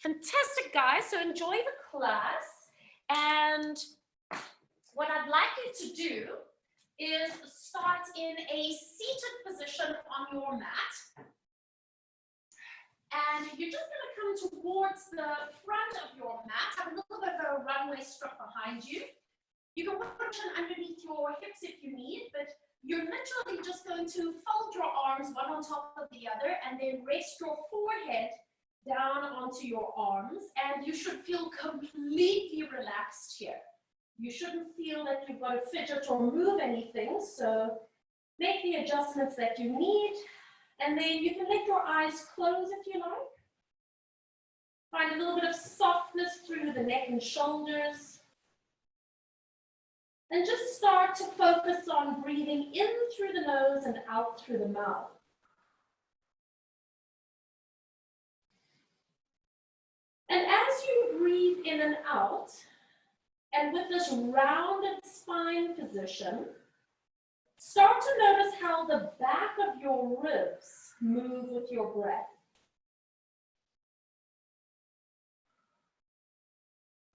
Fantastic, guys. So enjoy the class. And what I'd like you to do is start in a seated position on your mat. And you're just going to come towards the front of your mat. Have a little bit of a runway strip behind you. You can put it underneath your hips if you need, but you're literally just going to fold your arms one on top of the other and then rest your forehead down onto your arms, and you should feel completely relaxed here. You shouldn't feel that you've got to fidget or move anything, so make the adjustments that you need, and then you can let your eyes close if you like. Find a little bit of softness through the neck and shoulders. And just start to focus on breathing in through the nose and out through the mouth. And as you breathe in and out, and with this rounded spine position, start to notice how the back of your ribs move with your breath.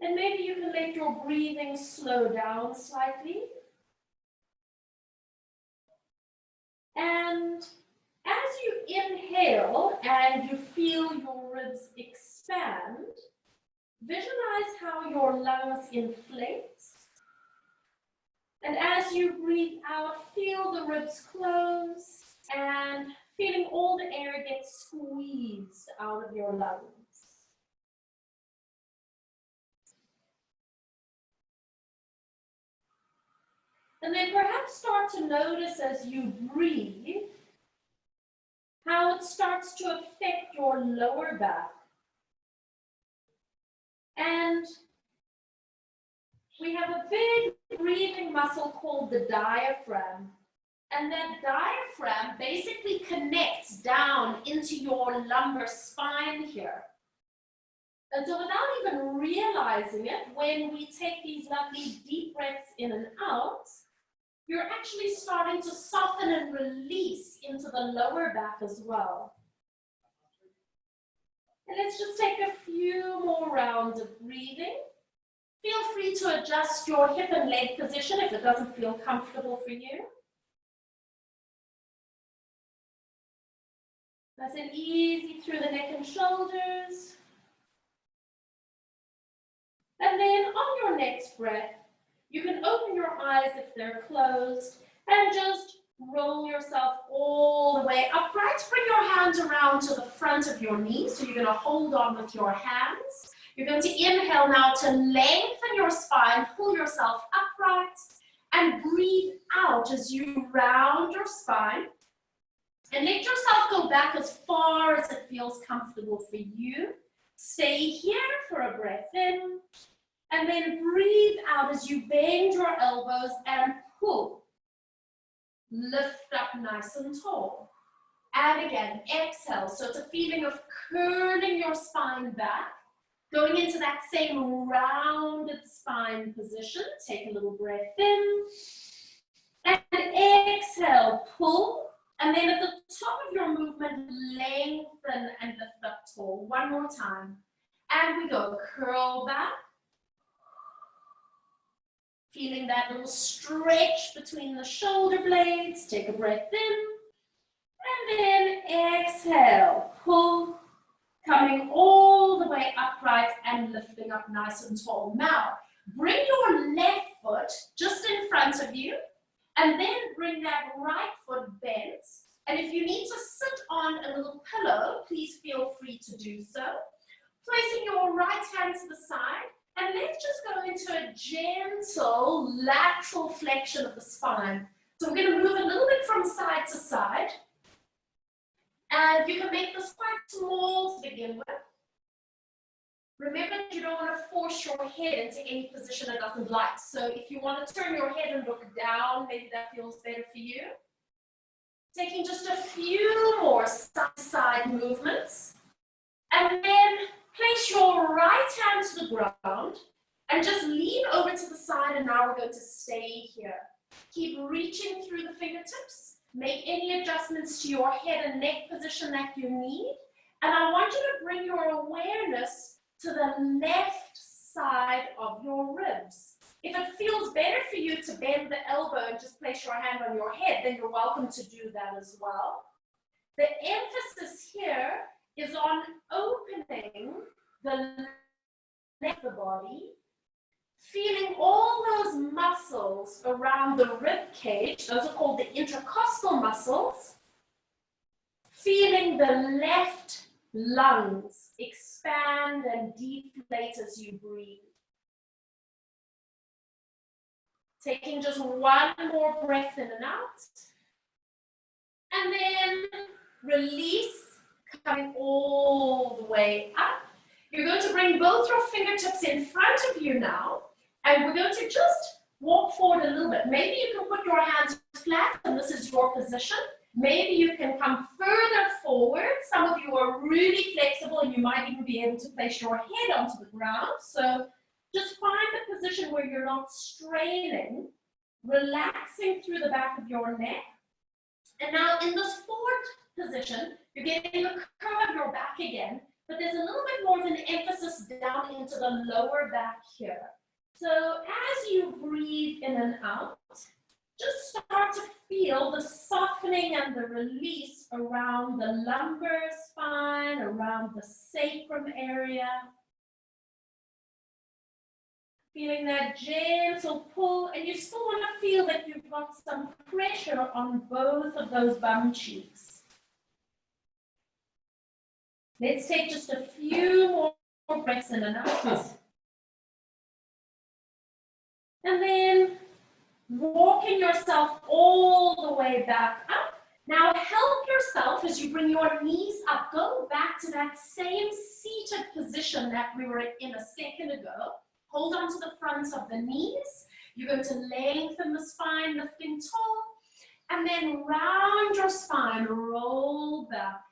And maybe you can let your breathing slow down slightly. And as you inhale and you feel your ribs expand, visualize how your lungs inflate. And as you breathe out, feel the ribs close and feeling all the air get squeezed out of your lungs. And then perhaps start to notice as you breathe how it starts to affect your lower back. And we have a big breathing muscle called the diaphragm. And that diaphragm basically connects down into your lumbar spine here. And so without even realizing it, when we take these lovely deep breaths in and out, you're actually starting to soften and release into the lower back as well. And let's just take a few more rounds of breathing. Feel free to adjust your hip and leg position if it doesn't feel comfortable for you. Nice and easy through the neck and shoulders. And then on your next breath, you can open your eyes if they're closed and just roll yourself all the way upright. Bring your hands around to the front of your knees. So you're going to hold on with your hands. You're going to inhale now to lengthen your spine, pull yourself upright, and breathe out as you round your spine. And let yourself go back as far as it feels comfortable for you. Stay here for a breath in. And then breathe out as you bend your elbows and pull. Lift up nice and tall. And again, exhale. So it's a feeling of curling your spine back. Going into that same rounded spine position. Take a little breath in. And exhale, pull. And then at the top of your movement, lengthen and lift up tall. One more time. And we go curl back. Feeling that little stretch between the shoulder blades. Take a breath in. And then exhale. Pull. Coming all the way upright and lifting up nice and tall. Now, bring your left foot just in front of you. And then bring that right foot bent. And if you need to sit on a little pillow, please feel free to do so. Placing your right hand to the side. And let's just go into a gentle lateral flexion of the spine. So we're going to move a little bit from side to side. And you can make this quite small to begin with. Remember, you don't want to force your head into any position it doesn't like. So if you want to turn your head and look down, maybe that feels better for you. Taking just a few more side-to-side movements. And then place your right hand to the ground and just lean over to the side, and now we're going to stay here. Keep reaching through the fingertips. Make any adjustments to your head and neck position that you need. And I want you to bring your awareness to the left side of your ribs. If it feels better for you to bend the elbow and just place your hand on your head, then you're welcome to do that as well. The emphasis here is on opening the neck of the body, feeling all those muscles around the rib cage, those are called the intercostal muscles, feeling the left lungs expand and deflate as you breathe. Taking just one more breath in and out. And then release, coming all the way up. You're going to bring both your fingertips in front of you now. And we're going to just walk forward a little bit. Maybe you can put your hands flat and this is your position. Maybe you can come further forward. Some of you are really flexible and you might even be able to place your head onto the ground. So just find the position where you're not straining, relaxing through the back of your neck. And now in this forward position, you're getting the curve of your back again, but there's a little bit more of an emphasis down into the lower back here. So as you breathe in and out, just start to feel the softening and the release around the lumbar spine, around the sacrum area. Feeling that gentle pull, and you still want to feel that you've got some pressure on both of those bum cheeks. Let's take just a few more breaths in and out. And then walking yourself all the way back up. Now help yourself as you bring your knees up. Go back to that same seated position that we were in a second ago. Hold on to the front of the knees. You're going to lengthen the spine, lifting tall. And then round your spine, roll back.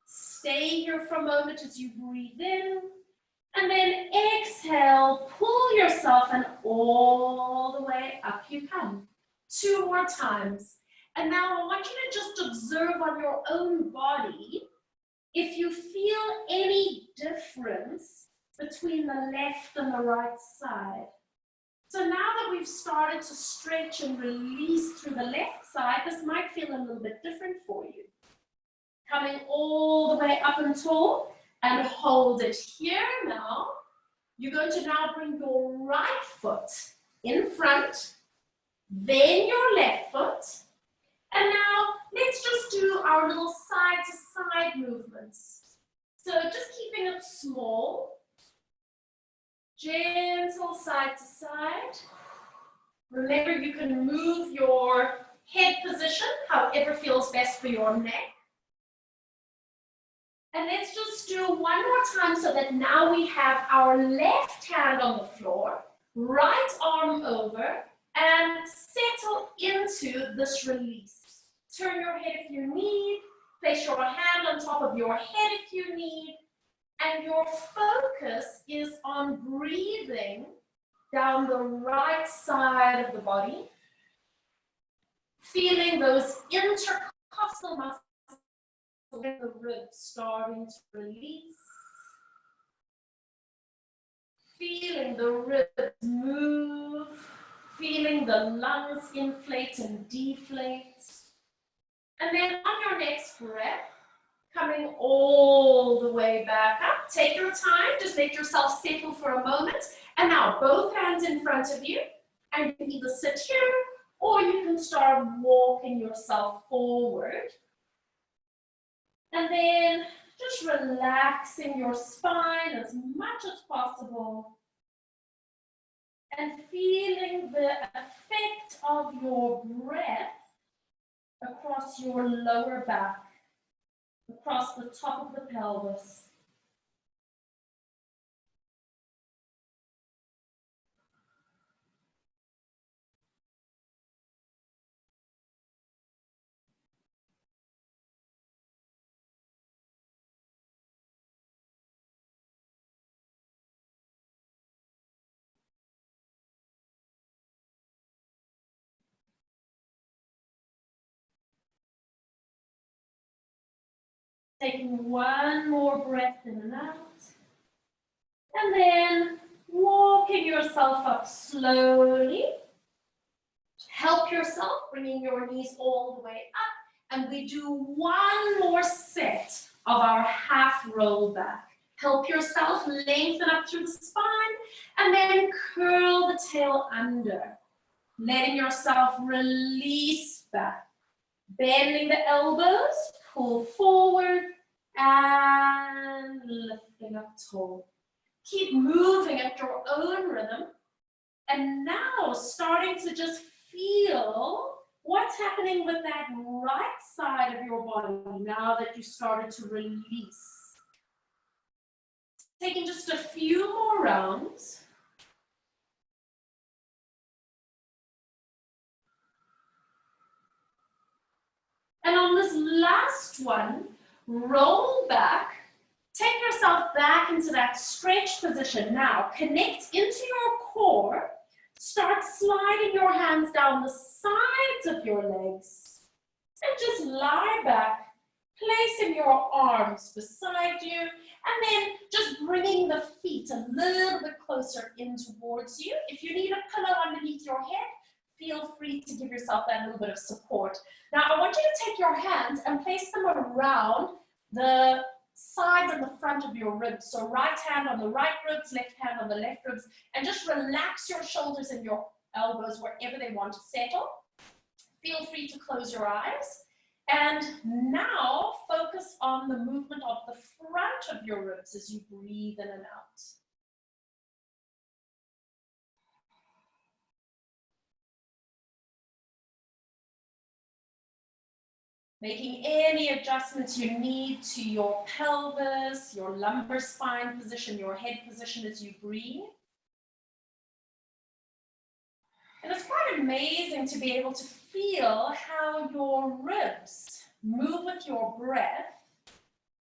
Stay here for a moment as you breathe in. And then exhale, pull yourself and all the way up you come. 2 more times. And now I want you to just observe on your own body if you feel any difference between the left and the right side. So now that we've started to stretch and release through the left side, this might feel a little bit different for you. Coming all the way up and tall and hold it here now. You're going to now bring your right foot in front, then your left foot. And now let's just do our little side to side movements. So just keeping it small. Gentle side to side. Remember, you can move your head position however feels best for your neck. And let's just do one more time so that now we have our left hand on the floor, right arm over, and settle into this release. Turn your head if you need, place your hand on top of your head if you need, and your focus is on breathing down the right side of the body, feeling those intercostal muscles in the ribs starting to release, feeling the ribs move, feeling the lungs inflate and deflate. And then on your next breath, coming all the way back up. Take your time, just let yourself settle for a moment. And now both hands in front of you. And you can either sit here or you can start walking yourself forward. And then just relaxing your spine as much as possible. And feeling the effect of your breath across your lower back, across the top of the pelvis. Taking one more breath in and out. And then walking yourself up slowly. Help yourself, bringing your knees all the way up. And we do one more set of our half roll back. Help yourself lengthen up through the spine and then curl the tail under. Letting yourself release back. Bending the elbows, pull forward and lifting up tall. Keep moving at your own rhythm. And now starting to just feel what's happening with that right side of your body now that you started to release. Taking just a few more rounds. And on this last one, roll back. Take yourself back into that stretch position. Now, connect into your core. Start sliding your hands down the sides of your legs. And just lie back, placing your arms beside you. And then just bringing the feet a little bit closer in towards you. If you need a pillow underneath your head, feel free to give yourself that little bit of support. Now, I want you to take your hands and place them around the sides and the front of your ribs. So right hand on the right ribs, left hand on the left ribs, and just relax your shoulders and your elbows wherever they want to settle. Feel free to close your eyes. And now focus on the movement of the front of your ribs as you breathe in and out. Making any adjustments you need to your pelvis, your lumbar spine position, your head position as you breathe. And it's quite amazing to be able to feel how your ribs move with your breath.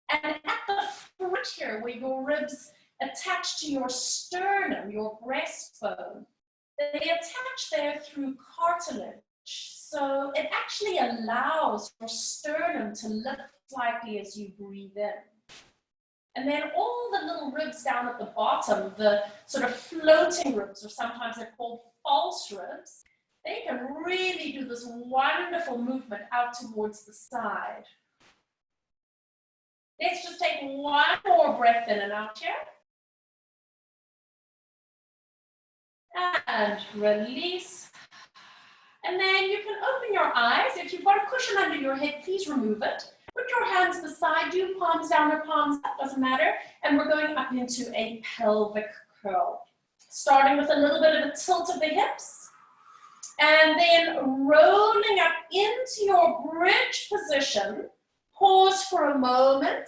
And at the front here, where your ribs attach to your sternum, your breastbone, they attach there through cartilage. So it actually allows your sternum to lift slightly as you breathe in. And then all the little ribs down at the bottom, the sort of floating ribs, or sometimes they're called false ribs, they can really do this wonderful movement out towards the side. Let's just take one more breath in and out here. And release. And then you can open your eyes. If you've got a cushion under your head, please remove it. Put your hands beside you, palms down or palms up, doesn't matter. And we're going up into a pelvic curl. Starting with a little bit of a tilt of the hips. And then rolling up into your bridge position. Pause for a moment.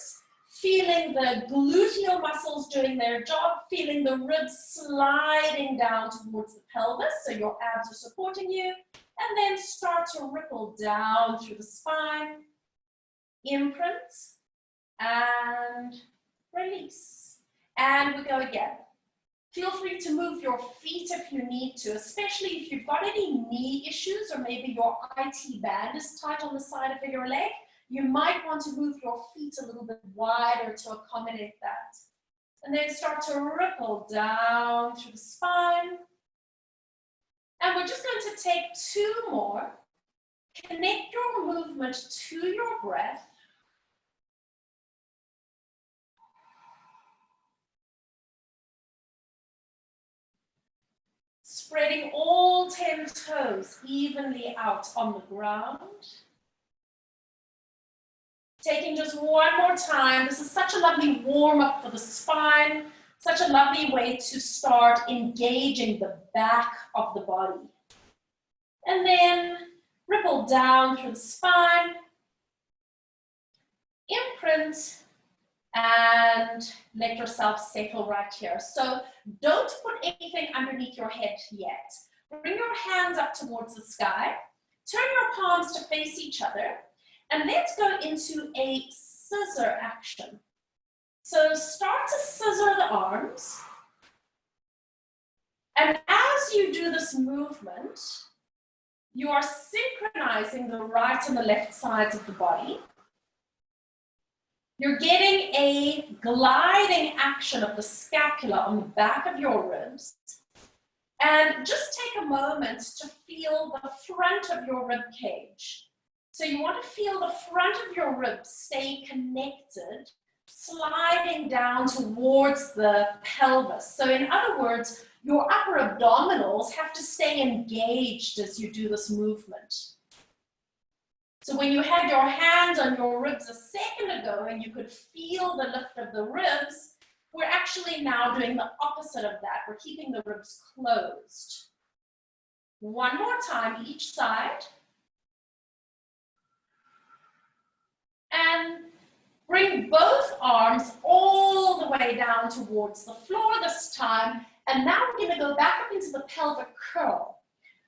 Feeling the gluteal muscles doing their job. Feeling the ribs sliding down towards the pelvis. So your abs are supporting you. And then start to ripple down through the spine. Imprint and release. And we go again. Feel free to move your feet if you need to, especially if you've got any knee issues or maybe your IT band is tight on the side of your leg. You might want to move your feet a little bit wider to accommodate that. And then start to ripple down through the spine. And we're just going to take two more. Connect your movement to your breath. Spreading all 10 toes evenly out on the ground. Taking just one more time. This is such a lovely warm-up for the spine. Such a lovely way to start engaging the back of the body. And then ripple down through the spine. Imprint. And let yourself settle right here. So don't put anything underneath your head yet. Bring your hands up towards the sky. Turn your palms to face each other. And let's go into a scissor action. So start to scissor the arms. And as you do this movement, you are synchronizing the right and the left sides of the body. You're getting a gliding action of the scapula on the back of your ribs. And just take a moment to feel the front of your rib cage. So you want to feel the front of your ribs stay connected, sliding down towards the pelvis. So in other words, your upper abdominals have to stay engaged as you do this movement. So when you had your hands on your ribs a second ago and you could feel the lift of the ribs, we're actually now doing the opposite of that. We're keeping the ribs closed. One more time, each side. And bring both arms all the way down towards the floor this time. And now we're going to go back up into the pelvic curl.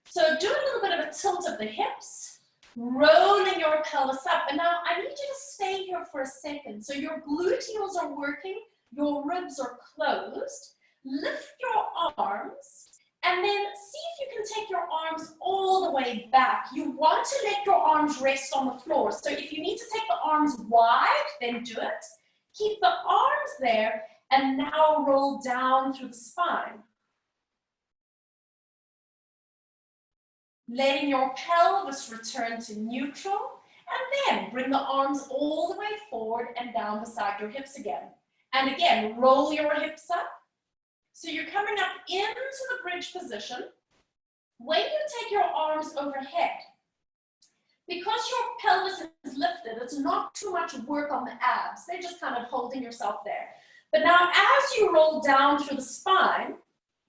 So do a little bit of a tilt of the hips, rolling your pelvis up. And now I need you to stay here for a second. So your gluteals are working, your ribs are closed. Lift your arms. And then see if you can take your arms all the way back. You want to let your arms rest on the floor. So if you need to take the arms wide, then do it. Keep the arms there and now roll down through the spine. Letting your pelvis return to neutral. And then bring the arms all the way forward and down beside your hips again. And again, roll your hips up. So you're coming up into the bridge position. When you take your arms overhead, because your pelvis is lifted, it's not too much work on the abs. They're just kind of holding yourself there. But now as you roll down through the spine,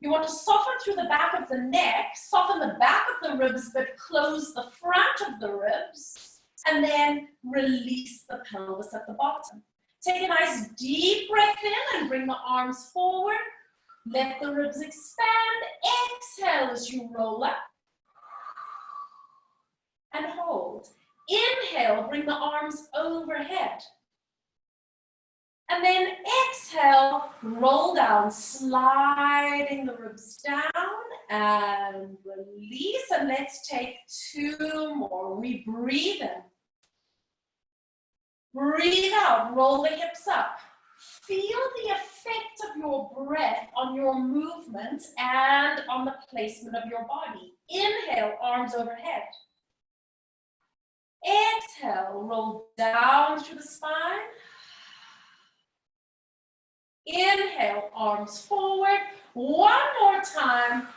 you want to soften through the back of the neck, soften the back of the ribs, but close the front of the ribs, and then release the pelvis at the bottom. Take a nice deep breath in and bring the arms forward. Let the ribs expand. Exhale as you roll up. And hold. Inhale, bring the arms overhead. And then exhale, roll down, sliding the ribs down and release. And let's take two more. We breathe in. Breathe out, roll the hips up. Feel the effect of your breath on your movement and on the placement of your body. Inhale, arms overhead. Exhale, roll down through the spine. Inhale, arms forward. One more time.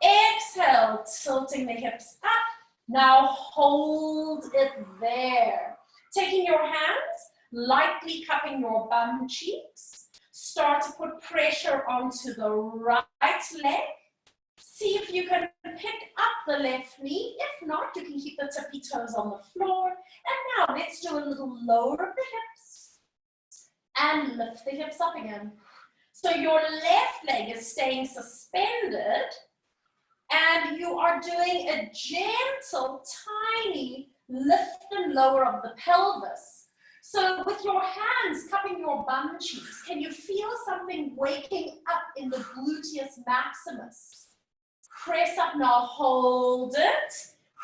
Exhale, tilting the hips up. Now hold it there. Taking your hands, lightly cupping your bum cheeks. Start to put pressure onto the right leg. See if you can pick up the left knee. If not, you can keep the tippy toes on the floor. And now let's do a little lower of the hips and lift the hips up again. So your left leg is staying suspended and you are doing a gentle, tiny lift and lower of the pelvis. So with your hands cupping your bum cheeks, can you feel something waking up in the gluteus maximus? Press up now, hold it,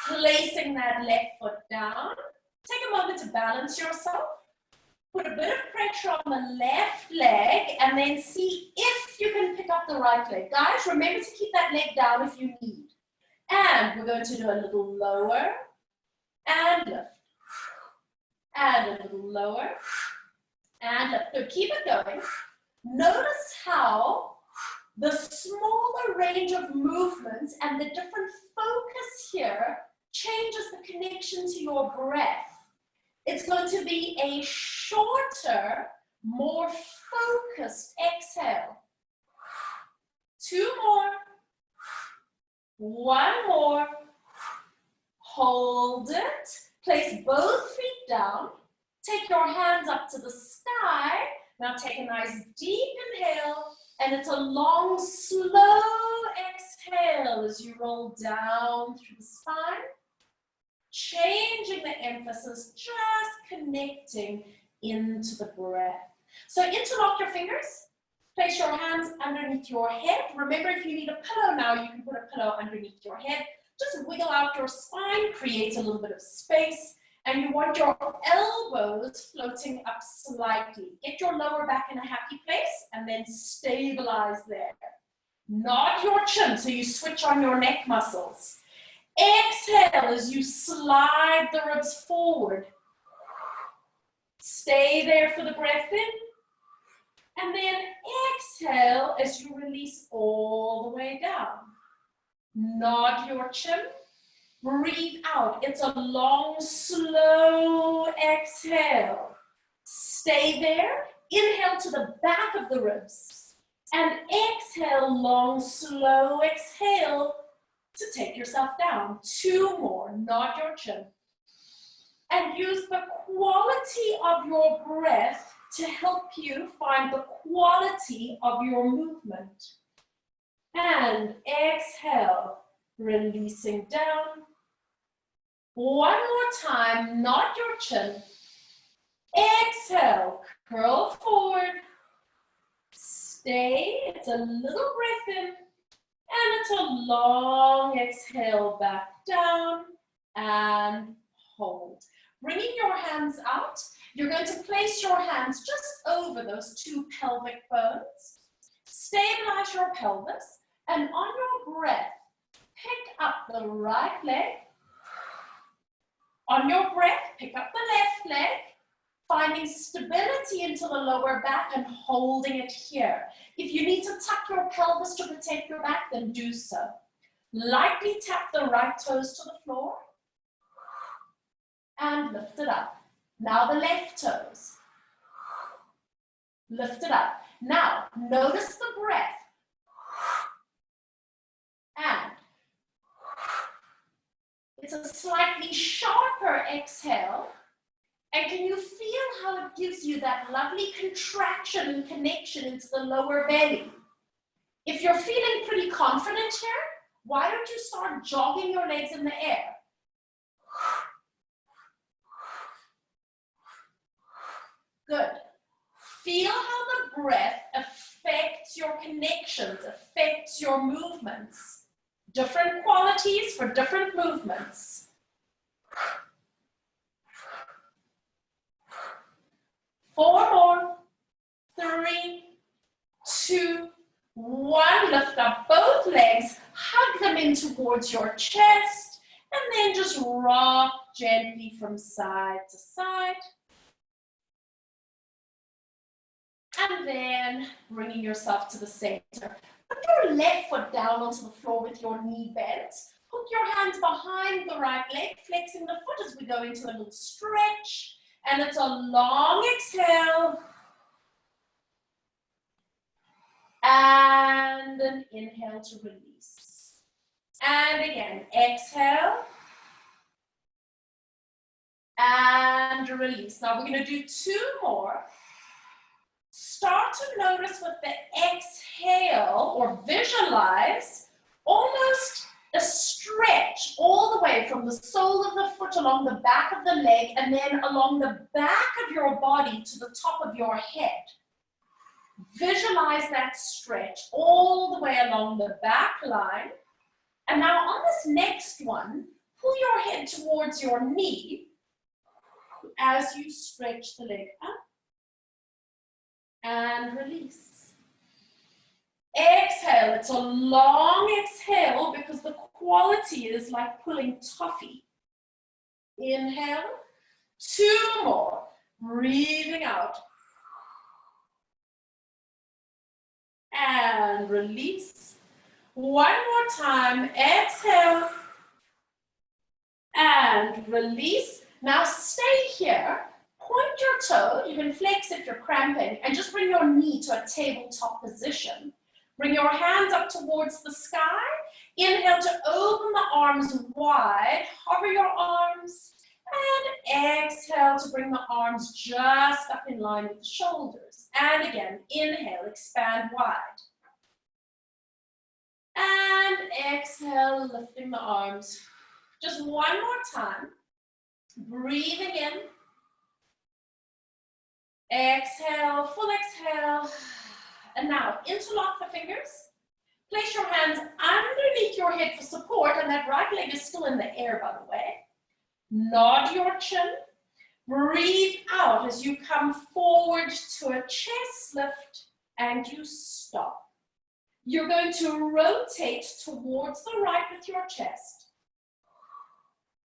placing that left foot down. Take a moment to balance yourself. Put a bit of pressure on the left leg and then see if you can pick up the right leg. Guys, remember to keep that leg down if you need. And we're going to do a little lower and lift. And a little lower and lift. So keep it going. Notice how the smaller range of movements and the different focus here changes the connection to your breath. It's going to be a shorter, more focused exhale. Two more. One more. Hold it. Place both feet down. Take your hands up to the sky. Now take a nice deep inhale. And it's a long, slow exhale as you roll down through the spine. Changing the emphasis, just connecting into the breath. So interlock your fingers. Place your hands underneath your head. Remember, if you need a pillow now, you can put a pillow underneath your head. Just wiggle out your spine, create a little bit of space. And you want your elbows floating up slightly. Get your lower back in a happy place and then stabilize there. Not your chin, so you switch on your neck muscles. Exhale as you slide the ribs forward. Stay there for the breath in. And then exhale as you release all the way down. Nod your chin. Breathe out. It's a long, slow exhale. Stay there. Inhale to the back of the ribs. And exhale, long, slow exhale to take yourself down. 2 more. Nod your chin. And use the quality of your breath to help you find the quality of your movement. And exhale, releasing down. 1 more time, nod your chin. Exhale, curl forward. Stay, it's a little breath in. And it's a long exhale back down and hold. Bringing your hands out, you're going to place your hands just over those 2 pelvic bones. Stabilize your pelvis, and on your breath, pick up the right leg. On your breath, pick up the left leg, finding stability into the lower back and holding it here. If you need to tuck your pelvis to protect your back, then do so. Lightly tap the right toes to the floor and lift it up. Now the left toes. Lift it up. Now, notice the breath. And it's a slightly sharper exhale. And can you feel how it gives you that lovely contraction and connection into the lower belly? If you're feeling pretty confident here, why don't you start jogging your legs in the air? Good. Feel how the breath affects your connections, affects your movements. Different qualities for different movements. 4 more. 3, 2, 1. Lift up both legs, hug them in towards your chest, and then just rock gently from side to side. And then bringing yourself to the center. Put your left foot down onto the floor with your knee bent. Hook your hands behind the right leg, flexing the foot as we go into a little stretch. And it's a long exhale. And an inhale to release. And again, exhale. And release. Now we're going to do 2 more. Start to notice with the exhale or visualize almost a stretch all the way from the sole of the foot along the back of the leg and then along the back of your body to the top of your head. Visualize that stretch all the way along the back line. And now on this next one, pull your head towards your knee as you stretch the leg up. And release. Exhale. It's a long exhale because the quality is like pulling toffee. Inhale. 2 more. Breathing out. And release. 1 more time. Exhale. And release. Now stay here. Point your toe, you can flex if you're cramping, and just bring your knee to a tabletop position. Bring your hands up towards the sky. Inhale to open the arms wide. Hover your arms. And exhale to bring the arms just up in line with the shoulders. And again, inhale, expand wide. And exhale, lifting the arms. Just 1 more time. Breathing in. Exhale, full exhale. And now interlock the fingers. Place your hands underneath your head for support, and that right leg is still in the air, by the way. Nod your chin. Breathe out as you come forward to a chest lift and you stop. You're going to rotate towards the right with your chest.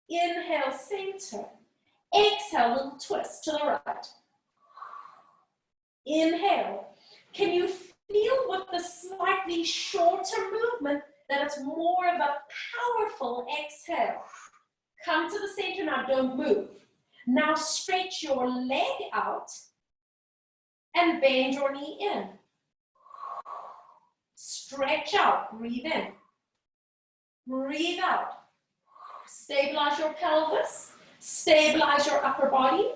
Inhale, center. Exhale, little twist to the right. Inhale. Can you feel with the slightly shorter movement that it's more of a powerful exhale? Come to the center now, don't move. Now stretch your leg out and bend your knee in. Stretch out, breathe in. Breathe out. Stabilize your pelvis, stabilize your upper body.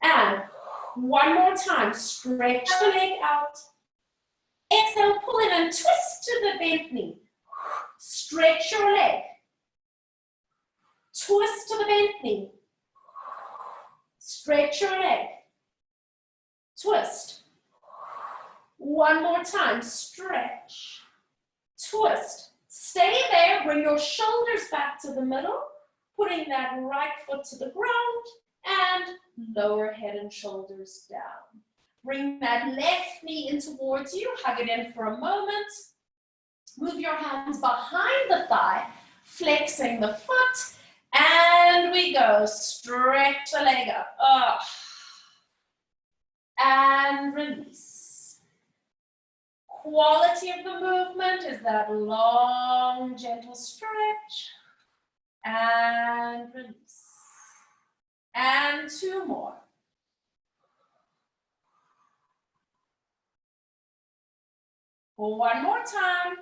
And one more time, stretch the leg out. Exhale, pull in and twist to the bent knee. Stretch your leg. Twist to the bent knee. Stretch your leg. Twist. One more time, stretch. Twist. Stay there, bring your shoulders back to the middle, putting that right foot to the ground, and lower head and shoulders down. Bring that left knee in towards you, hug it in for a moment. Move your hands behind the thigh, flexing the foot, and we go. Stretch the leg up. And release. Quality of the movement is that long, gentle stretch. And release. And two more. One more time.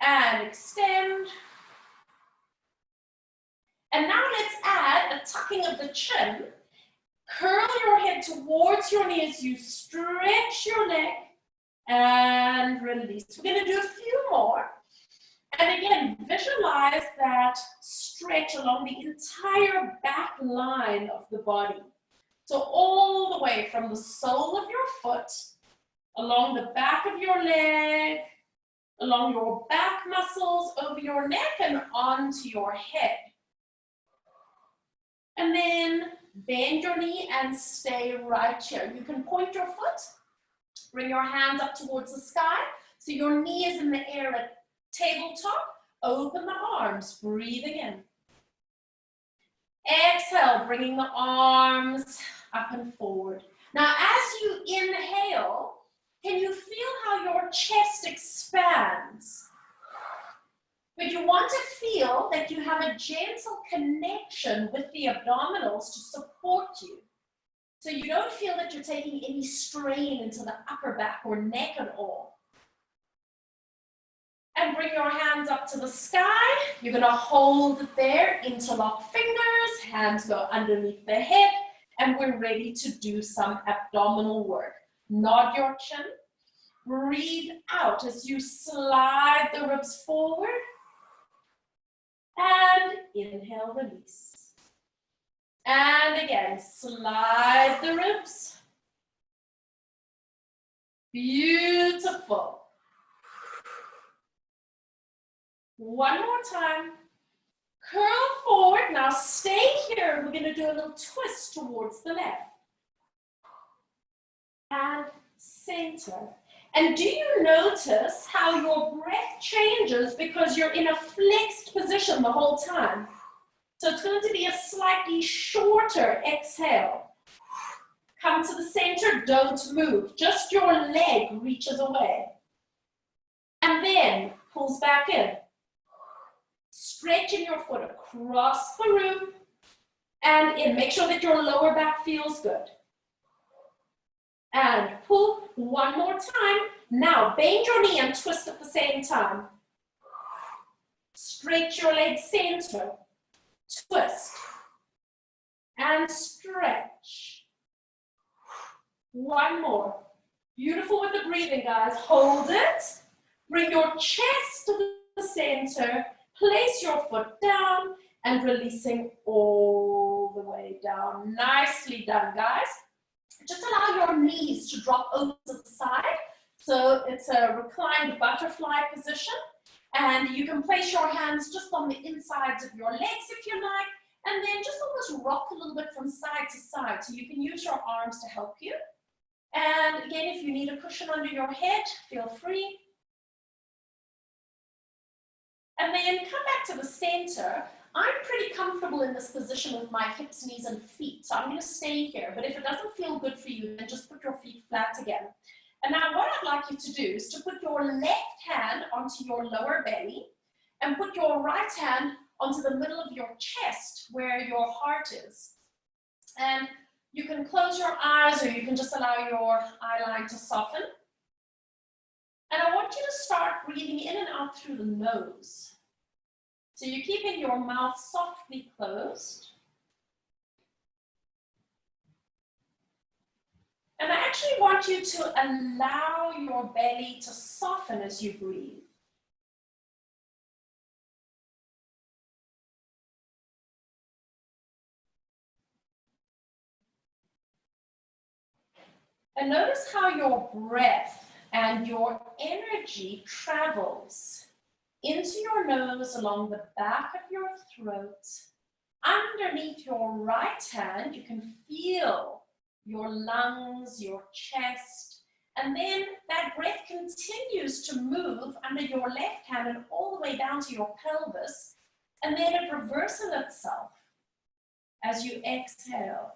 And extend. And now let's add a tucking of the chin. Curl your head towards your knee as you stretch your leg and release. We're going to do a few more. And again, visualize that stretch along the entire back line of the body. So all the way from the sole of your foot, along the back of your leg, along your back muscles, over your neck, and onto your head. And then bend your knee and stay right here. You can point your foot, bring your hands up towards the sky, so your knee is in the air at tabletop. Open the arms, breathing in. Exhale, bringing the arms up and forward. Now, as you inhale, can you feel how your chest expands? But you want to feel that you have a gentle connection with the abdominals to support you. So you don't feel that you're taking any strain into the upper back or neck at all. And bring your hands up to the sky. You're going to hold it there, interlock fingers, hands go underneath the head, and we're ready to do some abdominal work. Nod your chin. Breathe out as you slide the ribs forward. And inhale, release. And again, slide the ribs. Beautiful. One more time. Curl forward. Now stay here. We're going to do a little twist towards the left. And center. And do you notice how your breath changes because you're in a flexed position the whole time? So it's going to be a slightly shorter exhale. Come to the center, don't move. Just your leg reaches away. And then pulls back in. Stretching your foot across the room and in. Make sure that your lower back feels good. And pull one more time. Now bend your knee and twist at the same time. Stretch your leg center. Twist. And stretch. One more. Beautiful with the breathing, guys. Hold it. Bring your chest to the center. Place your foot down and releasing all the way down. Nicely done, guys. Just allow your knees to drop over to the side. So it's a reclined butterfly position. And you can place your hands just on the insides of your legs if you like. And then just almost rock a little bit from side to side. So you can use your arms to help you. And again, if you need a cushion under your head, feel free. And then come back to the center. I'm pretty comfortable in this position with my hips, knees, and feet. So I'm going to stay here. But if it doesn't feel good for you, then just put your feet flat again. And now what I'd like you to do is to put your left hand onto your lower belly and put your right hand onto the middle of your chest where your heart is. And you can close your eyes or you can just allow your eyeline to soften. And I want you to start breathing in and out through the nose. So you're keeping your mouth softly closed. And I actually want you to allow your belly to soften as you breathe. And notice how your breath and your energy travels into your nose along the back of your throat. Underneath your right hand, you can feel your lungs, your chest, and then that breath continues to move under your left hand and all the way down to your pelvis, and then it reverses itself as you exhale.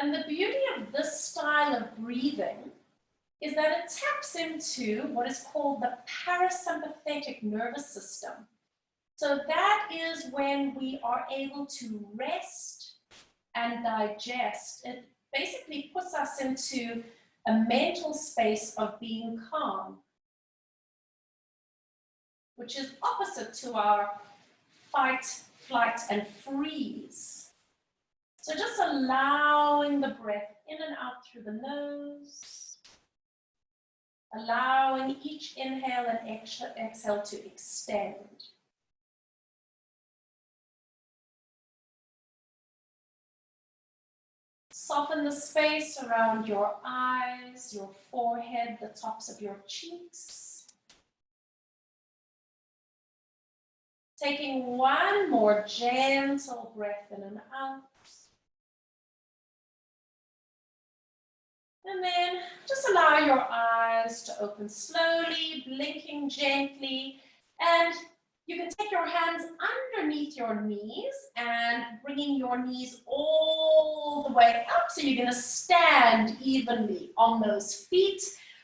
And the beauty of this style of breathing is that it taps into what is called the parasympathetic nervous system. So that is when we are able to rest and digest. It basically puts us into a mental space of being calm, which is opposite to our fight, flight, and freeze. So just allowing the breath in and out through the nose, allowing each inhale and exhale to extend. Soften the space around your eyes, your forehead, the tops of your cheeks. Taking one more gentle breath in and out. And then just allow your eyes to open slowly, blinking gently. And you can take your hands underneath your knees and bringing your knees all the way up. So you're going to stand evenly on those feet.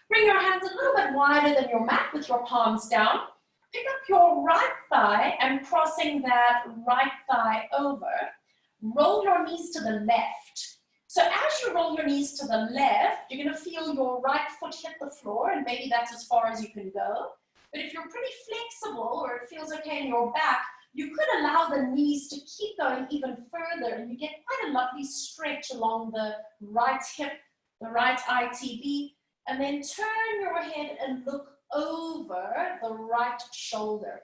Bring your hands a little bit wider than your mat with your palms down. Pick up your right thigh and crossing that right thigh over. Roll your knees to the left. So as you roll your knees to the left, you're going to feel your right foot hit the floor, and maybe that's as far as you can go. But if you're pretty flexible or it feels okay in your back, you could allow the knees to keep going even further, and you get quite a lovely stretch along the right hip, the right ITB, and then turn your head and look over the right shoulder.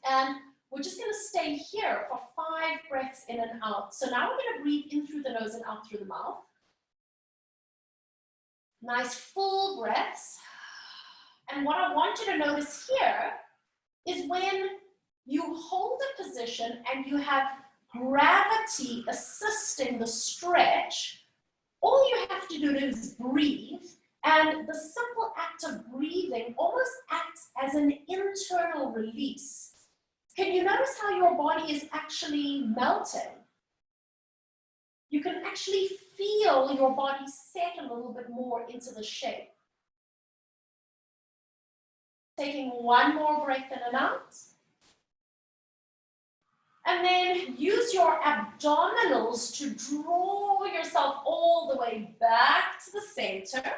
And we're just going to stay here for 5 breaths in and out. So now we're going to breathe in through the nose and out through the mouth. Nice full breaths. And what I want you to notice here is when you hold a position and you have gravity assisting the stretch, all you have to do is breathe. And the simple act of breathing almost acts as an internal release. Can you notice how your body is actually melting? You can actually feel your body set a little bit more into the shape. Taking one more breath in and out. And then use your abdominals to draw yourself all the way back to the center.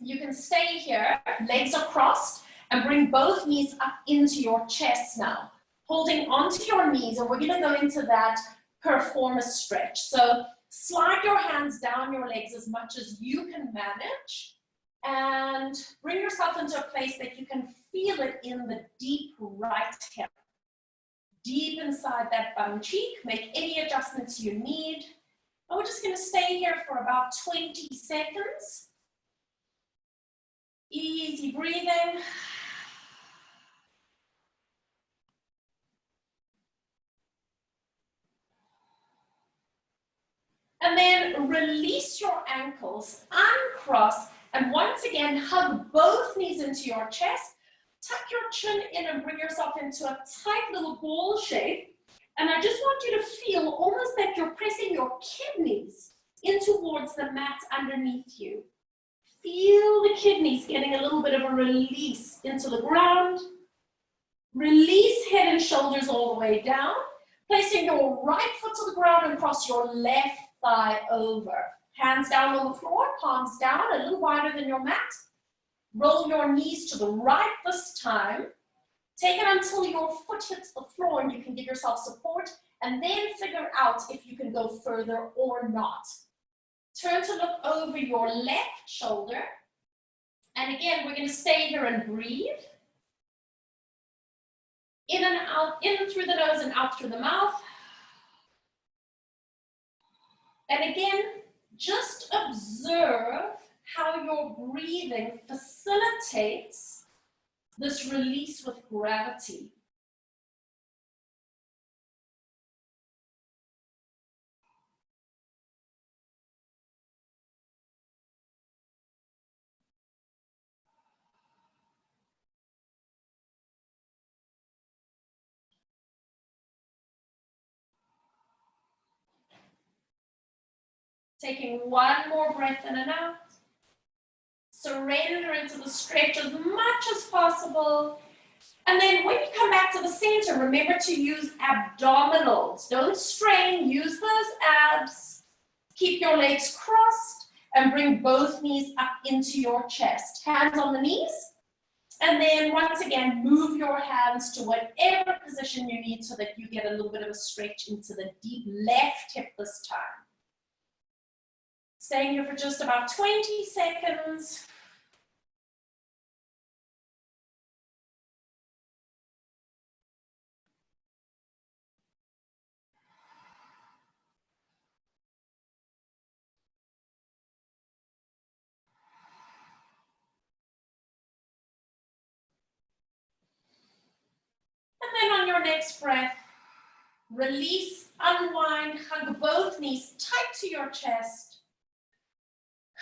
You can stay here, legs are crossed, and bring both knees up into your chest now. Holding onto your knees, and we're going to go into that performer stretch. So slide your hands down your legs as much as you can manage, and bring yourself into a place that you can feel it in the deep right hip. Deep inside that bum cheek, make any adjustments you need. And we're just going to stay here for about 20 seconds. Easy breathing. And then release your ankles, uncross, and once again, hug both knees into your chest. Tuck your chin in and bring yourself into a tight little ball shape. And I just want you to feel almost like you're pressing your kidneys in towards the mat underneath you. Feel the kidneys getting a little bit of a release into the ground. Release head and shoulders all the way down. Placing your right foot to the ground and cross your left thigh over. Hands down on the floor, palms down, a little wider than your mat. Roll your knees to the right this time. Take it until your foot hits the floor and you can give yourself support, and then figure out if you can go further or not. Turn to look over your left shoulder. And again, we're going to stay here and breathe. In and out, in through the nose and out through the mouth. And again, just observe how your breathing facilitates this release with gravity. Taking one more breath in and out. Surrender into the stretch as much as possible. And then when you come back to the center, remember to use abdominals. Don't strain, use those abs. Keep your legs crossed and bring both knees up into your chest. Hands on the knees. And then once again, move your hands to whatever position you need so that you get a little bit of a stretch into the deep left hip this time. Staying here for just about 20 seconds. And then on your next breath, release, unwind, hug both knees tight to your chest.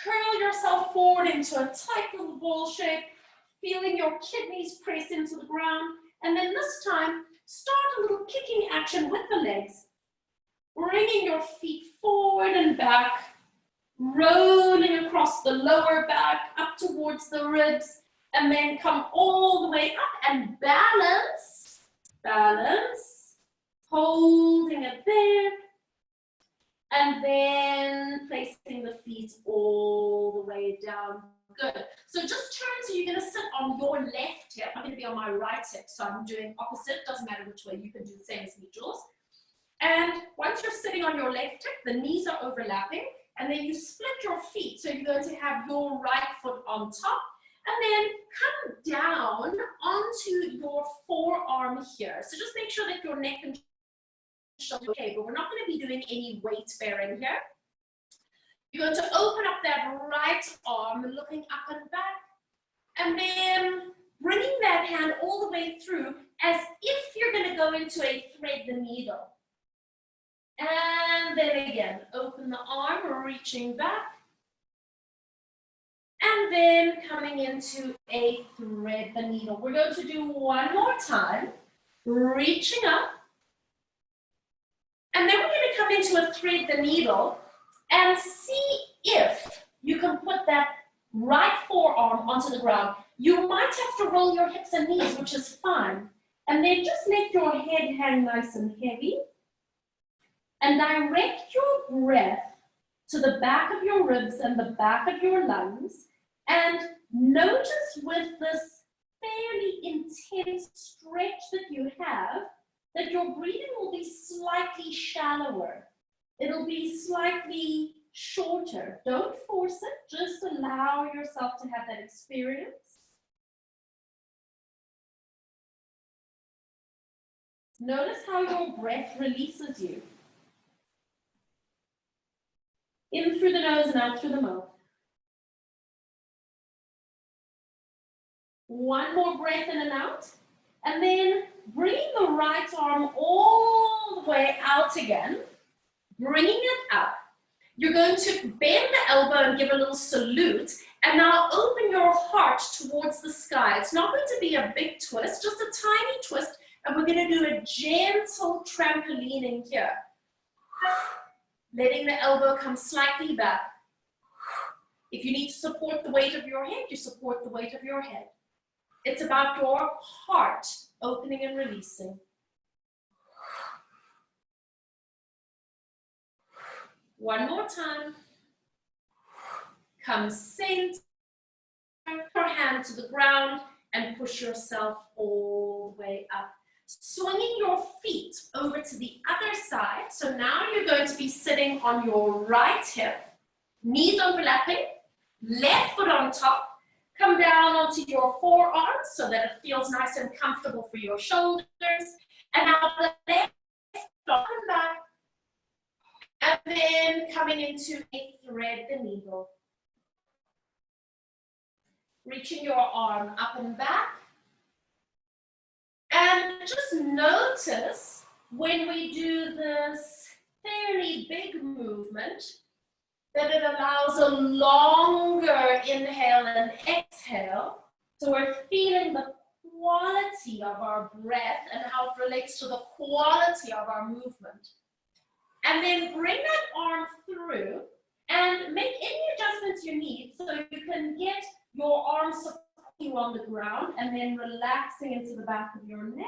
Curl yourself forward into a tight little ball shape, feeling your kidneys press into the ground. And then this time, start a little kicking action with the legs, bringing your feet forward and back, rolling across the lower back, up towards the ribs, and then come all the way up and balance, balance, holding it there. And then placing the feet all the way down. Good. So just turn, so you're going to sit on your left hip. I'm going to be on my right hip, so I'm doing opposite. Doesn't matter which way, you can do the same as me, Jules. And once you're sitting on your left hip, the knees are overlapping, and then you split your feet. So you're going to have your right foot on top, and then come down onto your forearm here. So just make sure that your neck and okay, but we're not going to be doing any weight bearing here. You're going to open up that right arm, looking up and back, and then bringing that hand all the way through as if you're going to go into a thread the needle. And then again, open the arm, reaching back, and then coming into a thread the needle. We're going to do one more time, reaching up. And then we're going to come into a thread the needle and see if you can put that right forearm onto the ground. You might have to roll your hips and knees, which is fine. And then just let your head hang nice and heavy. And direct your breath to the back of your ribs and the back of your lungs. And notice with this fairly intense stretch that you have, that your breathing will be slightly shallower. It'll be slightly shorter. Don't force it, just allow yourself to have that experience. Notice how your breath releases you. In through the nose and out through the mouth. One more breath in and out. And then bring the right arm all the way out again, bringing it up. You're going to bend the elbow and give a little salute. And now open your heart towards the sky. It's not going to be a big twist, just a tiny twist. And we're going to do a gentle trampolining here. Letting the elbow come slightly back. If you need to support the weight of your head, you support the weight of your head. It's about your heart opening and releasing. One more time. Come center, your hand to the ground and push yourself all the way up. Swinging your feet over to the other side. So now you're going to be sitting on your right hip, knees overlapping, left foot on top. Come down onto your forearms so that it feels nice and comfortable for your shoulders. And now the left arm back. And then coming into a thread the needle. Reaching your arm up and back. And just notice when we do this fairly big movement, that it allows a longer inhale and exhale. So we're feeling the quality of our breath and how it relates to the quality of our movement. And then bring that arm through and make any adjustments you need so you can get your arms supporting you on the ground and then relaxing into the back of your neck.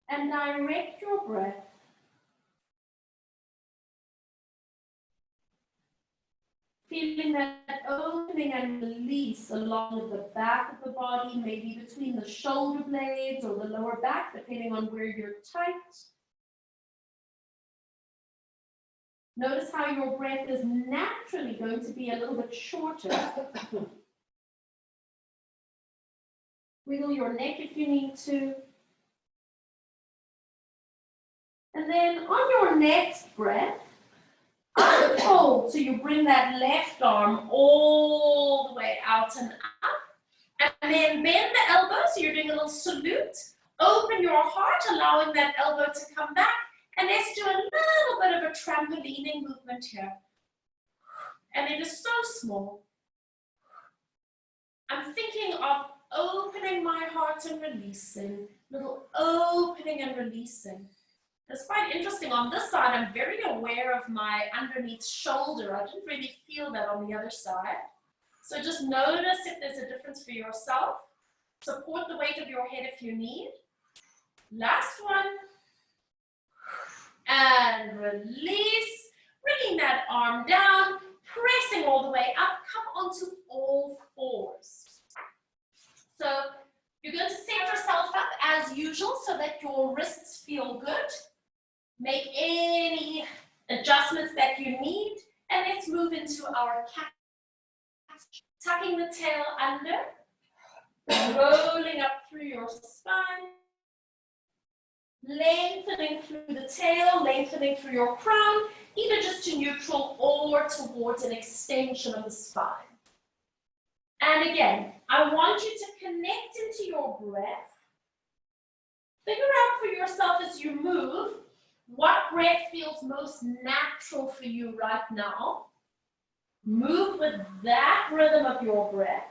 And direct your breath. Feeling that opening and release along with the back of the body, maybe between the shoulder blades or the lower back, depending on where you're tight. Notice how your breath is naturally going to be a little bit shorter. Wiggle your neck if you need to. And then on your next breath, unfold so you bring that left arm all the way out and up. And then bend the elbow so you're doing a little salute. Open your heart, allowing that elbow to come back. And let's do a little bit of a trampolining movement here. And it is so small. I'm thinking of opening my heart and releasing. Little opening and releasing. It's quite interesting. On this side, I'm very aware of my underneath shoulder. I didn't really feel that on the other side. So just notice if there's a difference for yourself. Support the weight of your head if you need. Last one. And release. Bringing that arm down, pressing all the way up. Come onto all fours. So you're going to set yourself up as usual so that your wrists feel good. Make any adjustments that you need, and let's move into our cat. Tucking the tail under, rolling up through your spine, lengthening through the tail, lengthening through your crown, either just to neutral or towards an extension of the spine. And again, I want you to connect into your breath. Figure out for yourself as you move what breath feels most natural for you right now. Move with that rhythm of your breath.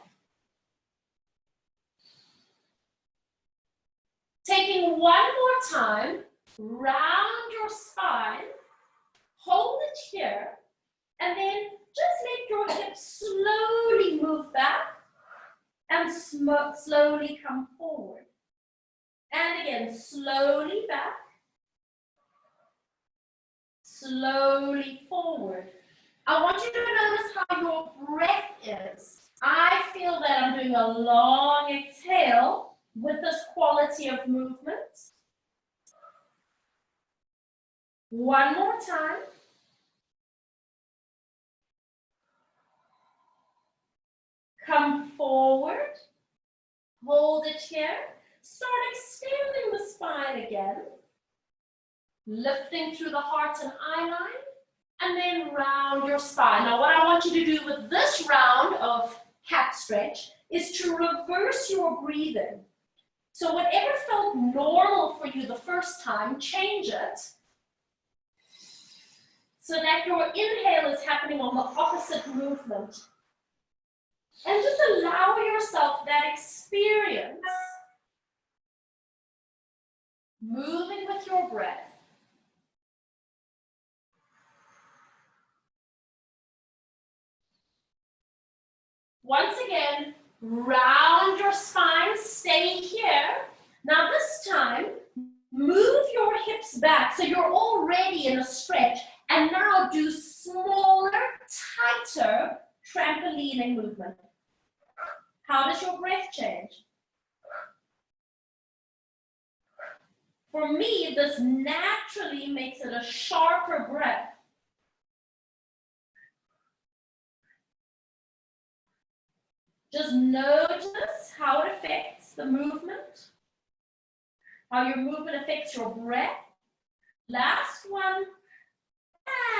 Taking one more time, round your spine, hold it here, and then just let your hips slowly move back and slowly come forward. And again, slowly back. Slowly forward. I want you to notice how your breath is. I feel that I'm doing a long exhale with this quality of movement. One more time. Come forward. Hold it here. Start extending the spine again. Lifting through the heart and eye line, and then round your spine. Now what I want you to do with this round of cat stretch is to reverse your breathing. So whatever felt normal for you the first time, change it so that your inhale is happening on the opposite movement. And just allow yourself that experience, moving with your breath. Once again, round your spine, stay here. Now this time, move your hips back so you're already in a stretch, and now do smaller, tighter trampolining movement. How does your breath change? For me, this naturally makes it a sharper breath. Just notice how it affects the movement, how your movement affects your breath. Last one,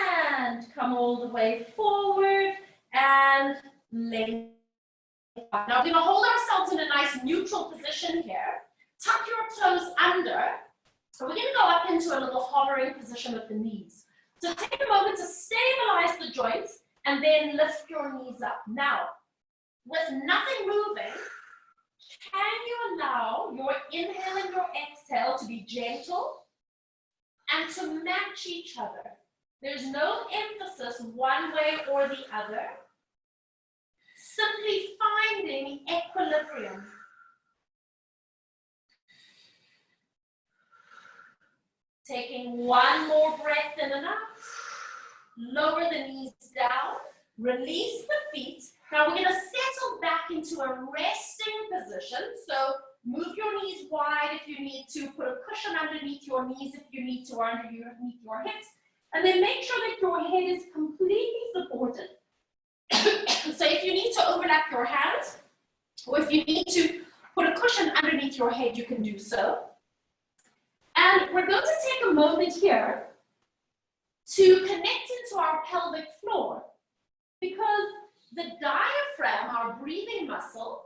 and come all the way forward and lengthen. Now we're going to hold ourselves in a nice neutral position here. Tuck your toes under. And we're going to go up into a little hovering position with the knees. So take a moment to stabilize the joints and then lift your knees up. Now, with nothing moving, can you allow your inhale and your exhale to be gentle and to match each other? There's no emphasis one way or the other. Simply finding equilibrium. Taking one more breath in and out. Lower the knees down. Release the feet. Now we're going to settle back into a resting position. So move your knees wide if you need to. Put a cushion underneath your knees if you need to, or underneath your hips. And then make sure that your head is completely supported. So if you need to overlap your hands, or if you need to put a cushion underneath your head, you can do so. And we're going to take a moment here to connect into our pelvic floor, because the diaphragm, our breathing muscle,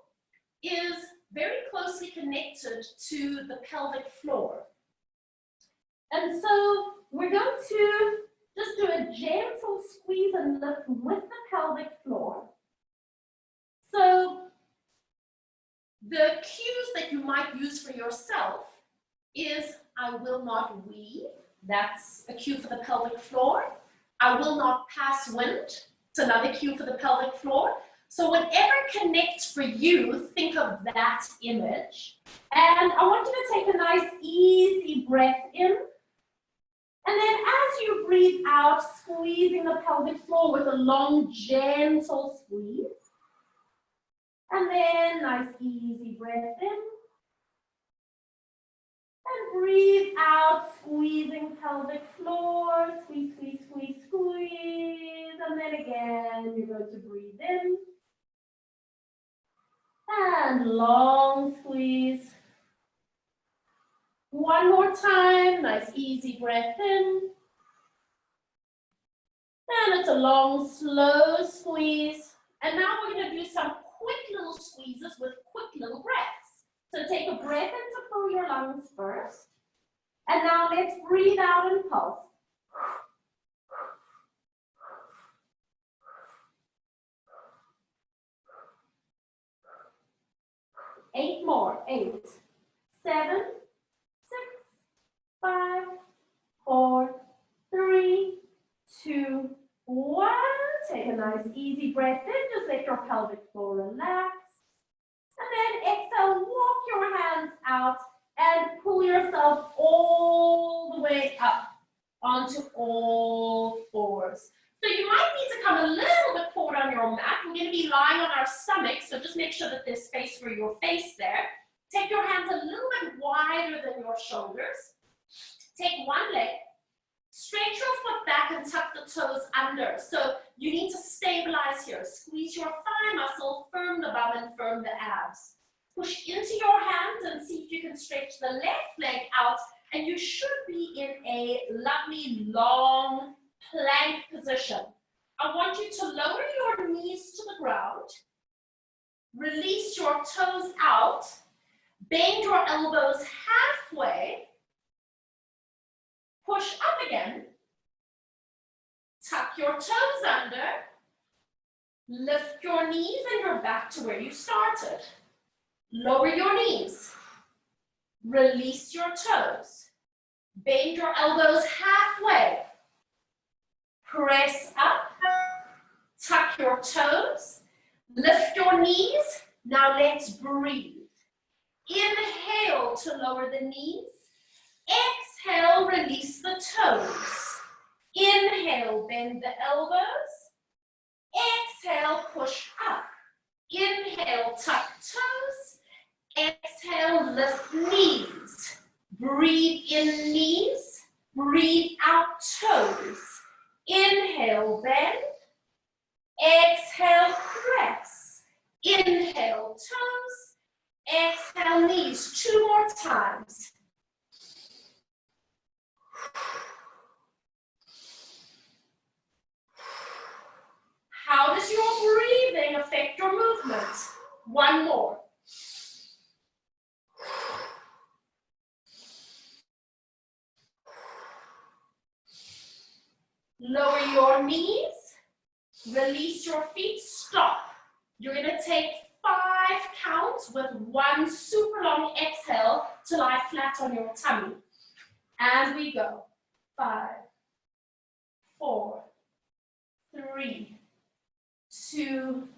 is very closely connected to the pelvic floor. And so we're going to just do a gentle squeeze and lift with the pelvic floor. So the cues that you might use for yourself is, I will not wee. That's a cue for the pelvic floor. I will not pass wind. It's another cue for the pelvic floor. So whatever connects for you, think of that image. And I want you to take a nice easy breath in. And then as you breathe out, squeezing the pelvic floor with a long, gentle squeeze. And then nice easy breath in. And breathe out, squeezing pelvic floor. Squeeze, squeeze, squeeze, squeeze. And then again, you're going to breathe in. And long squeeze. One more time, nice easy breath in. And it's a long, slow squeeze. And now we're going to do some quick little squeezes with quick little breaths. So take a breath in to fill your lungs first. And now let's breathe out and pulse. 8 more. 8, 7, 6, 5, 4, 3, 2, 1. Take a nice easy breath in. Just let your pelvic floor relax. And then exhale, walk your hands out and pull yourself all the way up onto all fours. So you might need to come a little bit forward on your mat. We're going to be lying on our stomach, so just make sure that there's space for your face there. Take your hands a little bit wider than your shoulders. Take one leg. Stretch your foot back and tuck the toes under. So you need to stabilize here. Squeeze your thigh muscle, firm the bum and firm the abs. Push into your hands and see if you can stretch the left leg out, and you should be in a lovely long plank position. I want you to lower your knees to the ground Release your toes out. Bend your elbows halfway. Push up again. Tuck your toes under. Lift your knees and you're back to where you started. Lower your knees. Release your toes. Bend your elbows halfway. Press up. Tuck your toes. Lift your knees. Now let's breathe. Inhale to lower the knees. Exhale, release the toes. Inhale, bend the elbows. Exhale, push up. Inhale, tuck toes. Exhale, lift knees. Breathe in knees. Breathe out toes. Inhale, bend. Exhale, press. Inhale, toes. Exhale, knees. 2 more times. How does your breathing affect your movement? 1 more. Lower your knees. Release your feet. Stop. You're going to take 5 counts with 1 super long exhale to lie flat on your tummy. And we go. 5, 4, 3, 2,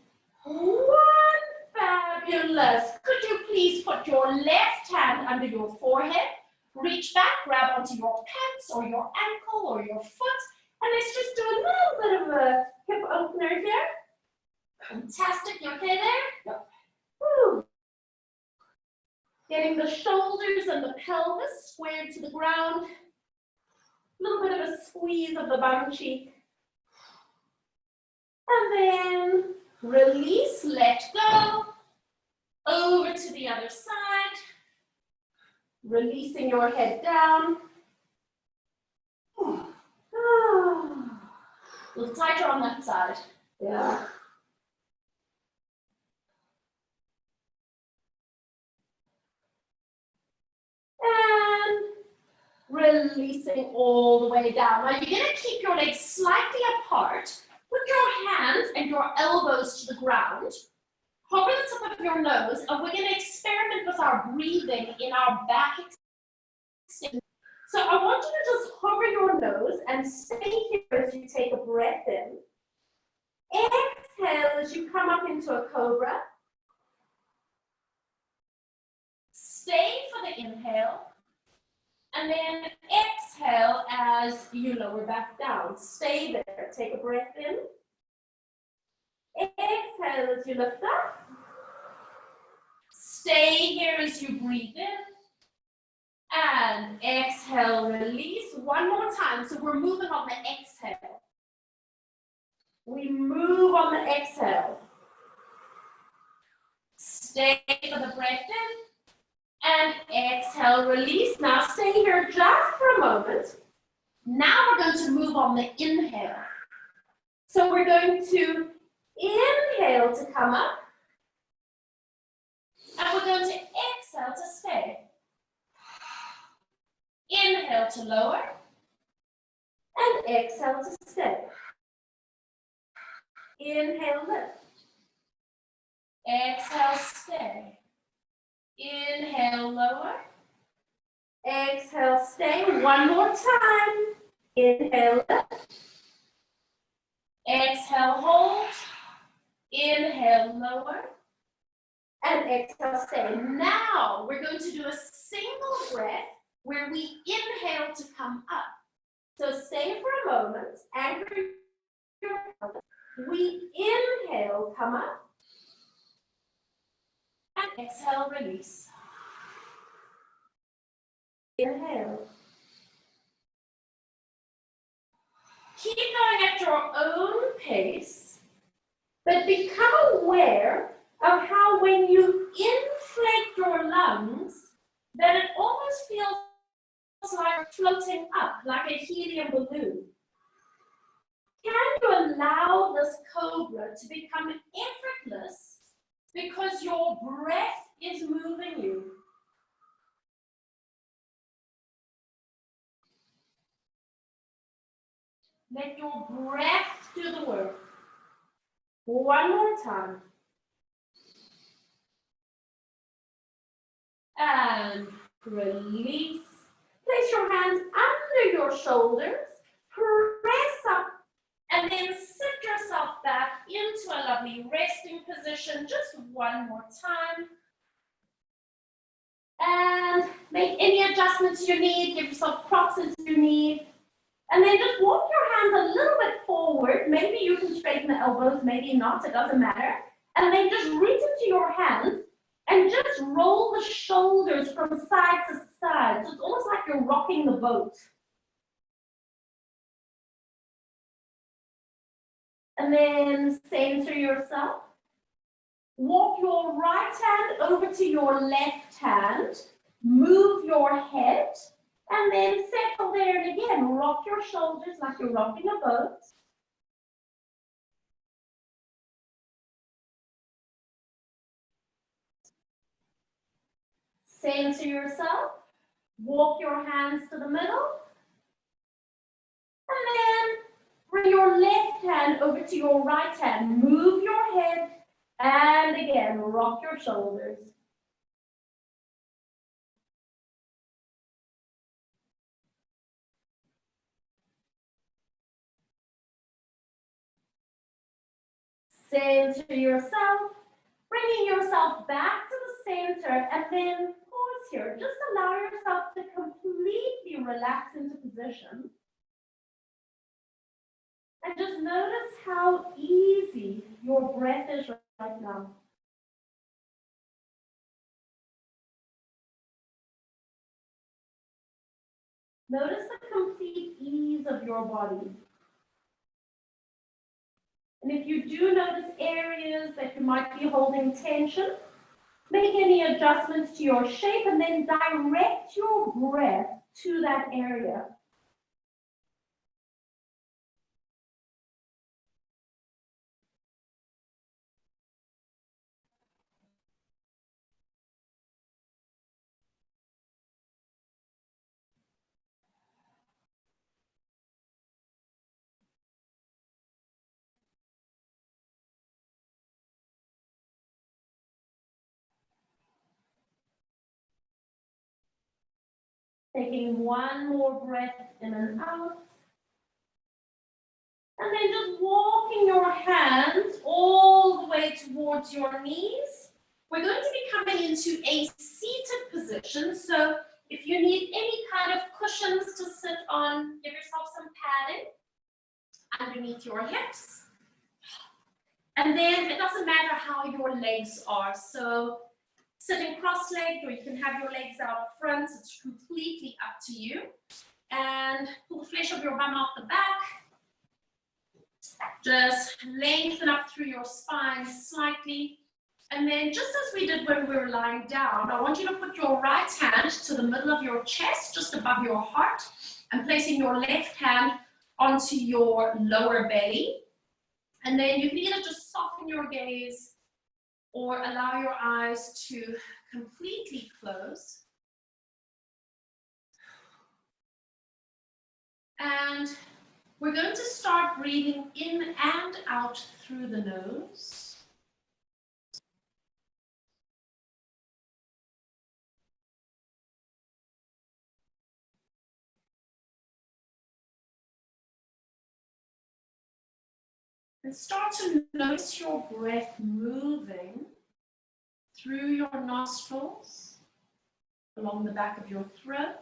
1. Fabulous. Could you please put your left hand under your forehead, reach back, grab onto your pants or your ankle or your foot, and let's just do a little bit of a hip opener here. Fantastic. You okay there? Yep. Woo. Getting the shoulders and the pelvis squared to the ground. A little bit of a squeeze of the bum cheek. And then release, let go. Over to the other side. Releasing your head down. A little tighter on that side. Yeah. And releasing all the way down. Now you're going to keep your legs slightly apart. Put your hands and your elbows to the ground. Hover the tip of your nose, and we're going to experiment with our breathing in our back extension. So I want you to just hover your nose and stay here as you take a breath in. Exhale as you come up into a cobra. Stay for the inhale. And then exhale as you lower back down. Stay there. Take a breath in. Exhale as you lift up. Stay here as you breathe in. And exhale, release. 1 more time. So we're moving on the exhale. We move on the exhale. Stay for the breath in. And exhale, release. Now stay here just for a moment. Now we're going to move on the inhale. So we're going to inhale to come up. And we're going to exhale to stay. Inhale to lower. And exhale to stay. Inhale, lift. Exhale, stay. Inhale, lower. Exhale, stay. 1 more time. Inhale, lift. Exhale, hold. Inhale, lower. And exhale, stay. Now we're going to do a single breath where we inhale to come up. So stay for a moment. Anchor your pelvis. We inhale, come up. And exhale, release. Inhale. Keep going at your own pace, but become aware of how when you inflate your lungs, that it almost feels like floating up, like a helium balloon. Can you allow this cobra to become effortless because your breath is moving you. Let your breath do the work. One more time. And release. Place your hands under your shoulders. Press up. And then sit yourself back into a lovely resting position. Just one more time. And make any adjustments you need. Give yourself props as you need. And then just walk your hands a little bit forward. Maybe you can straighten the elbows, maybe not, it doesn't matter. And then just reach into your hands and just roll the shoulders from side to side. So it's almost like you're rocking the boat. And then center yourself. Walk your right hand over to your left hand. Move your head. And then settle there and again, rock your shoulders like you're rocking a boat. Center yourself. Walk your hands to the middle. And then bring your left hand over to your right hand. Move your head. And again, rock your shoulders. Center yourself, bringing yourself back to the center, and then pause here. Just allow yourself to completely relax into position. And just notice how easy your breath is right now. Notice the complete ease of your body. And if you do notice areas that you might be holding tension, make any adjustments to your shape and then direct your breath to that area. Taking one more breath in and out. And then just walking your hands all the way towards your knees. We're going to be coming into a seated position. So if you need any kind of cushions to sit on, give yourself some padding underneath your hips. And then it doesn't matter how your legs are. So sitting cross-legged, or you can have your legs out front. It's completely up to you. And pull the flesh of your bum out the back. Just lengthen up through your spine slightly. And then just as we did when we were lying down, I want you to put your right hand to the middle of your chest, just above your heart, and placing your left hand onto your lower belly. And then you can either just soften your gaze or allow your eyes to completely close. And we're going to start breathing in and out through the nose. And start to notice your breath moving through your nostrils, along the back of your throat,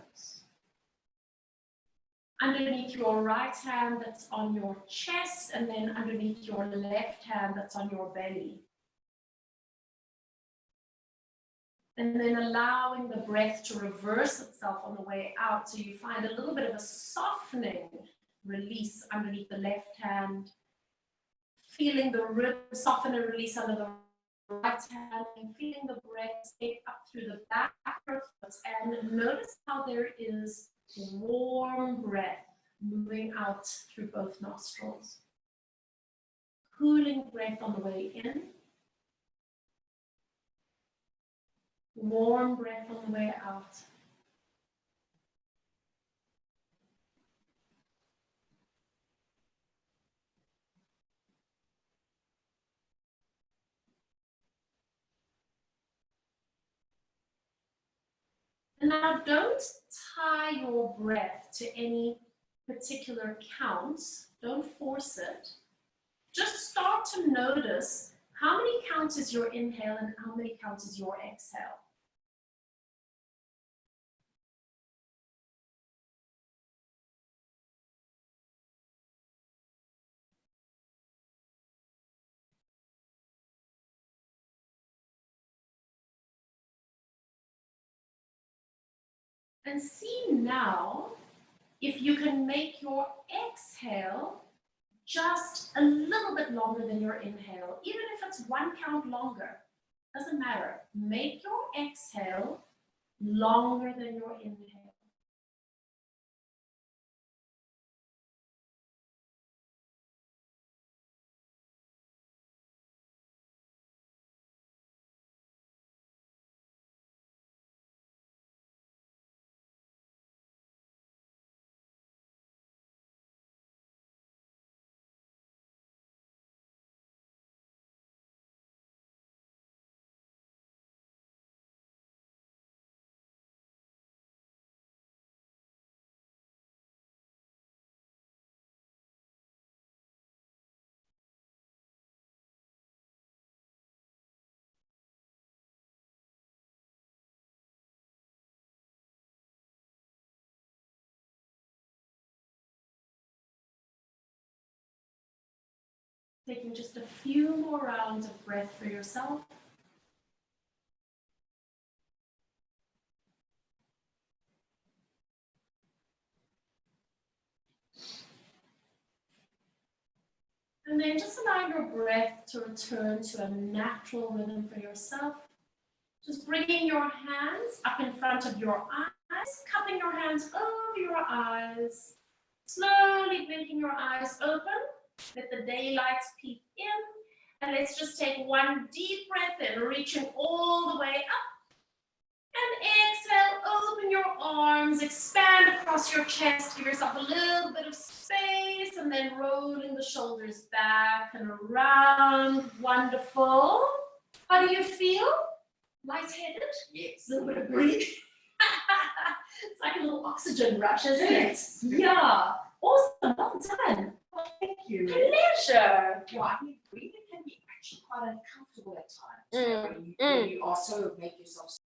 underneath your right hand that's on your chest, and then underneath your left hand that's on your belly. And then allowing the breath to reverse itself on the way out, so you find a little bit of a softening release underneath the left hand, feeling the ribs soften and release under the right hand, and feeling the breath take up through the back of your foot. And notice how there is warm breath moving out through both nostrils. Cooling breath on the way in, Warm breath on the way out. And now don't tie your breath to any particular counts. Don't force it. Just start to notice how many counts is your inhale and how many counts is your exhale. And see now if you can make your exhale just a little bit longer than your inhale, even if it's 1 count longer, doesn't matter. Make your exhale longer than your inhale. Taking just a few more rounds of breath for yourself. And then just allow your breath to return to a natural rhythm for yourself. Just bringing your hands up in front of your eyes, cupping your hands over your eyes. Slowly blinking your eyes open. Let the daylight peek in. And let's just take one deep breath in, reaching all the way up. And exhale, open your arms, expand across your chest, give yourself a little bit of space, and then rolling the shoulders back and around. Wonderful. How do you feel? Lightheaded? Yes. A little bit of breathing. It's like a little oxygen rush, isn't it? Yeah. Awesome. Well done. Oh, thank you. Pleasure. Yeah, I mean, breathing can be actually quite uncomfortable at times. When you are so, make yourself